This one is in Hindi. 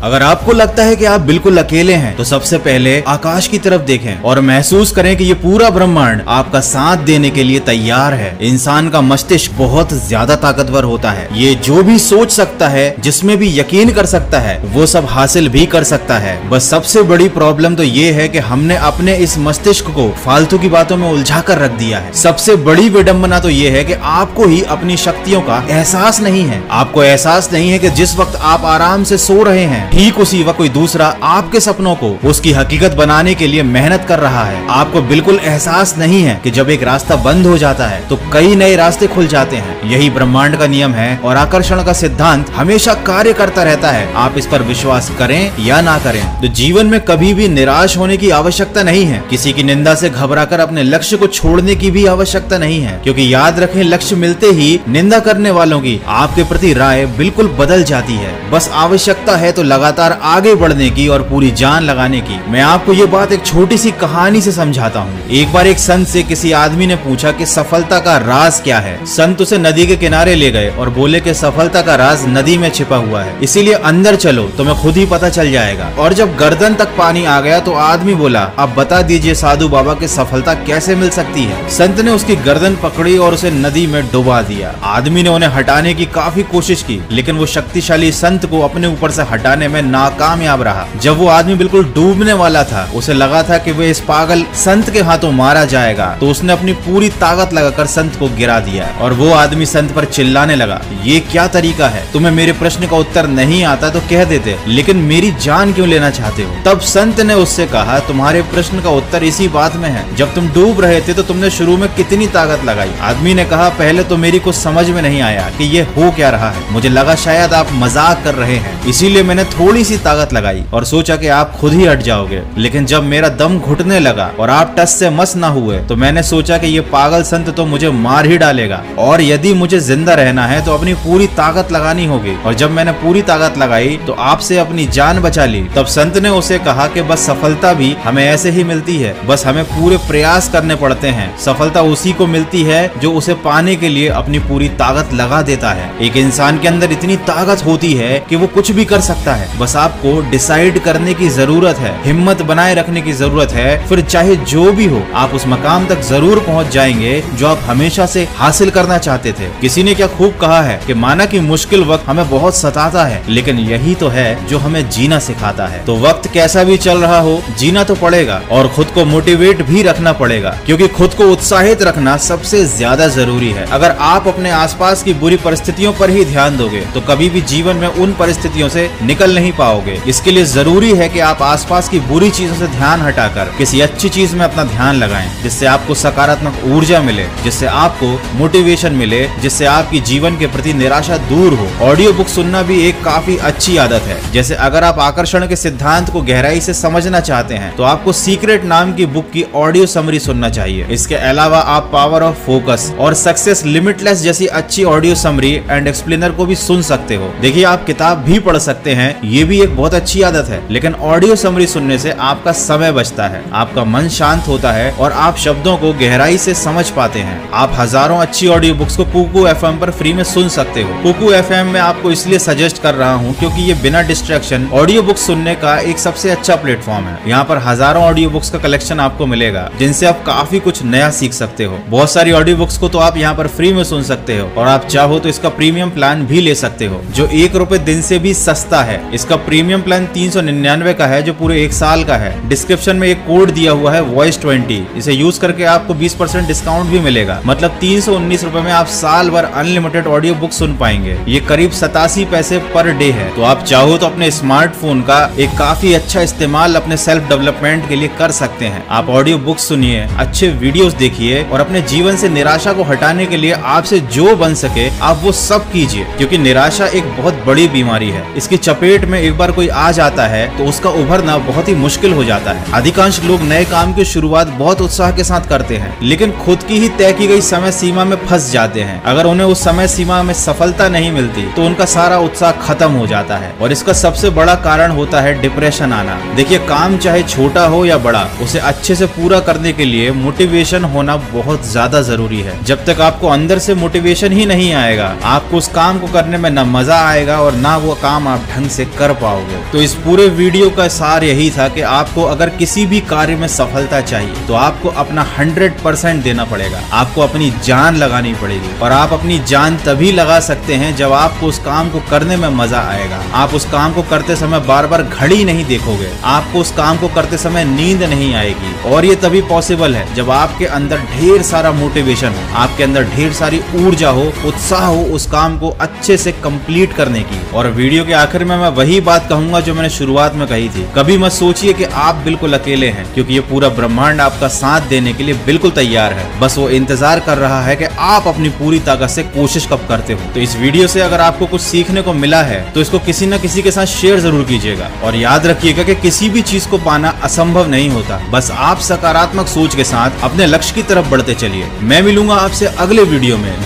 अगर आपको लगता है कि आप बिल्कुल अकेले हैं तो सबसे पहले आकाश की तरफ देखें और महसूस करें कि ये पूरा ब्रह्मांड आपका साथ देने के लिए तैयार है। इंसान का मस्तिष्क बहुत ज्यादा ताकतवर होता है। ये जो भी सोच सकता है, जिसमें भी यकीन कर सकता है, वो सब हासिल भी कर सकता है। बस सबसे बड़ी प्रॉब्लम तो ये है कि हमने अपने इस मस्तिष्क को फालतू की बातों में उलझा कर रख दिया है। सबसे बड़ी विडंबना तो ये है कि आपको ही अपनी शक्तियों का एहसास नहीं है। आपको एहसास नहीं है कि जिस वक्त आप आराम से सो रहे हैं, ठीक उसी वक्त कोई दूसरा आपके सपनों को उसकी हकीकत बनाने के लिए मेहनत कर रहा है। आपको बिल्कुल एहसास नहीं है कि जब एक रास्ता बंद हो जाता है तो कई नए रास्ते खुल जाते हैं। यही ब्रह्मांड का नियम है और आकर्षण का सिद्धांत हमेशा कार्य करता रहता है। आप इस पर विश्वास करें या ना करें। तो जीवन में कभी भी निराश होने की आवश्यकता नहीं है। किसी की निंदा से घबराकर अपने लक्ष्य को छोड़ने की भी आवश्यकता नहीं है, क्योंकि याद रखें, लक्ष्य मिलते ही निंदा करने वालों की आपके प्रति राय बिल्कुल बदल जाती है। बस आवश्यकता है तो लगातार आगे बढ़ने की और पूरी जान लगाने की। मैं आपको ये बात एक छोटी सी कहानी से समझाता हूँ। एक बार एक संत से किसी आदमी ने पूछा कि सफलता का राज क्या है। संत उसे नदी के किनारे ले गए और बोले कि सफलता का राज नदी में छिपा हुआ है, इसीलिए अंदर चलो, तुम्हें खुद ही पता चल जाएगा। और जब गर्दन तक पानी आ गया तो आदमी बोला, अब बता दीजिए साधु बाबा की सफलता कैसे मिल सकती है। संत ने उसकी गर्दन पकड़ी और उसे नदी में डुबा दिया। आदमी ने उन्हें हटाने की काफी कोशिश की, लेकिन वो शक्तिशाली संत को अपने ऊपर से हटाने में नाकामयाब रहा। जब वो आदमी बिल्कुल डूबने वाला था, उसे लगा था कि वे इस पागल संत के हाथों मारा जाएगा, तो उसने अपनी पूरी ताकत लगाकर संत को गिरा दिया। और वो आदमी संत पर चिल्लाने लगा, ये क्या तरीका है? तुम्हें मेरे प्रश्न का उत्तर नहीं आता तो कह देते, लेकिन मेरी जान क्यों लेना चाहते हो? तब संत ने उससे कहा, तुम्हारे प्रश्न का उत्तर इसी बात में है, जब तुम डूब रहे थे तो तुमने शुरू में कितनी ताकत लगाई? आदमी ने कहा, पहले तो मेरी कुछ समझ में नहीं आया कि ये हो क्या रहा है। मुझे लगा शायद आप मजाक कर रहे हैं, इसीलिए मैंने थोड़ी सी ताकत लगाई और सोचा कि आप खुद ही हट जाओगे। लेकिन जब मेरा दम घुटने लगा और आप टस से मस न हुए तो मैंने सोचा कि ये पागल संत तो मुझे मार ही डालेगा, और यदि मुझे जिंदा रहना है तो अपनी पूरी ताकत लगानी होगी। और जब मैंने पूरी ताकत लगाई तो आपसे अपनी जान बचा ली। तब संत ने उसे कहा कि बस सफलता भी हमें ऐसे ही मिलती है, बस हमें पूरे प्रयास करने पड़ते हैं। सफलता उसी को मिलती है जो उसे पाने के लिए अपनी पूरी ताकत लगा देता है। एक इंसान के अंदर इतनी ताकत होती है कि वो कुछ भी कर सकता है। बस आपको डिसाइड करने की जरूरत है, हिम्मत बनाए रखने की जरूरत है, फिर चाहे जो भी हो आप उस मकाम तक जरूर पहुंच जाएंगे जो आप हमेशा से हासिल करना चाहते थे। किसी ने क्या खूब कहा है कि माना कि मुश्किल वक्त हमें बहुत सताता है, लेकिन यही तो है जो हमें जीना सिखाता है। तो वक्त कैसा भी चल रहा हो, जीना तो पड़ेगा और खुद को मोटिवेट भी रखना पड़ेगा, क्योंकि खुद को उत्साहित रखना सबसे ज्यादा जरूरी है। अगर आप अपने आसपास की बुरी परिस्थितियों पर ही ध्यान दोगे तो कभी भी जीवन में उन परिस्थितियों से निकल नहीं पाओगे। इसके लिए जरूरी है कि आप आसपास की बुरी चीजों से ध्यान हटाकर किसी अच्छी चीज में अपना ध्यान लगाएं, जिससे आपको सकारात्मक ऊर्जा मिले, जिससे आपको मोटिवेशन मिले, जिससे आपकी जीवन के प्रति निराशा दूर हो। ऑडियो बुक सुनना भी एक काफी अच्छी आदत है। जैसे अगर आप आकर्षण के सिद्धांत को गहराई से समझना चाहते हैं तो आपको सीक्रेट नाम की बुक की ऑडियो समरी सुनना चाहिए। इसके अलावा आप पावर ऑफ फोकस और सक्सेस लिमिटलेस जैसी अच्छी ऑडियो समरी एंड एक्सप्लेनर को भी सुन सकते हो। देखिए, आप किताब भी पढ़ सकते हैं, ये भी एक बहुत अच्छी आदत है, लेकिन ऑडियो समरी सुनने से आपका समय बचता है, आपका मन शांत होता है और आप शब्दों को गहराई से समझ पाते हैं। आप हजारों अच्छी ऑडियो बुक्स को कुकू एफएम पर फ्री में सुन सकते हो। कुकू एफएम में आपको इसलिए सजेस्ट कर रहा हूँ क्योंकि ये बिना डिस्ट्रैक्शन ऑडियो बुक्स सुनने का एक सबसे अच्छा प्लेटफॉर्म है। यहाँ पर हजारों ऑडियो बुक्स का कलेक्शन आपको मिलेगा, जिनसे आप काफी कुछ नया सीख सकते हो। बहुत सारी ऑडियो बुक्स को तो आप यहाँ पर फ्री में सुन सकते हो, और आप चाहो तो इसका प्रीमियम प्लान भी ले सकते हो, जो ₹1 दिन से भी सस्ता है। इसका प्रीमियम प्लान 399 का है, जो पूरे 1 साल का है। डिस्क्रिप्शन में एक कोड दिया हुआ है Voice20, इसे यूज करके आपको 20% डिस्काउंट भी मिलेगा। मतलब 319 रुपए में आप साल भर अनलिमिटेड ऑडियो बुक सुन पाएंगे। ये करीब 87 पैसे पर डे है। तो आप चाहो तो अपने स्मार्टफोन का एक काफी अच्छा इस्तेमाल अपने सेल्फ डेवलपमेंट के लिए कर सकते हैं। आप ऑडियो बुक सुनिए, अच्छे वीडियोस देखिए और अपने जीवन से निराशा को हटाने के लिए आपसे जो बन सके आप वो सब कीजिए, क्योंकि निराशा एक बहुत बड़ी बीमारी है। इसकी चपेट में एक बार कोई आ जाता है तो उसका उभरना बहुत ही मुश्किल हो जाता है। अधिकांश लोग नए काम की शुरुआत बहुत उत्साह के साथ करते हैं, लेकिन खुद की ही तय की गई समय सीमा में फंस जाते हैं। अगर उन्हें उस समय सीमा में सफलता नहीं मिलती तो उनका सारा उत्साह खत्म हो जाता है, और इसका सबसे बड़ा कारण होता है डिप्रेशन आना। देखिए, काम चाहे छोटा हो या बड़ा, उसे अच्छे से पूरा करने के लिए मोटिवेशन होना बहुत ज्यादा जरूरी है। जब तक आपको अंदर से मोटिवेशन ही नहीं आएगा, आपको उस काम को करने में न मजा आएगा और ना वो काम आप ढंग से कर पाओगे। तो इस पूरे वीडियो का सार यही था कि आपको अगर किसी भी कार्य में सफलता चाहिए तो आपको अपना 100% देना पड़ेगा, आपको अपनी जान लगानी पड़ेगी। और आप अपनी जान तभी लगा सकते हैं जब आपको उस काम को करने में मजा आएगा। आप उस काम को करते समय बार बार घड़ी नहीं देखोगे, आपको उस काम को करते समय नींद नहीं आएगी। और ये तभी पॉसिबल है जब आपके अंदर ढेर सारा मोटिवेशन हो, आपके अंदर ढेर सारी ऊर्जा हो, उत्साह हो उस काम को अच्छे से कंप्लीट करने की। और वीडियो के आखिर में मैं वही बात कहूंगा जो मैंने शुरुआत में कही थी, कभी मत सोचिए कि आप बिल्कुल अकेले हैं, क्योंकि ये पूरा ब्रह्मांड आपका साथ देने के लिए बिल्कुल तैयार है। बस वो इंतजार कर रहा है कि आप अपनी पूरी ताकत से कोशिश कब करते हो। तो इस वीडियो से अगर आपको कुछ सीखने को मिला है तो इसको किसी न किसी के साथ शेयर जरूर कीजिएगा। और याद रखिएगा कि किसी भी चीज को पाना असंभव नहीं होता, बस आप सकारात्मक सोच के साथ अपने लक्ष्य की तरफ बढ़ते चलिए। मैं मिलूंगा आपसे अगले वीडियो में।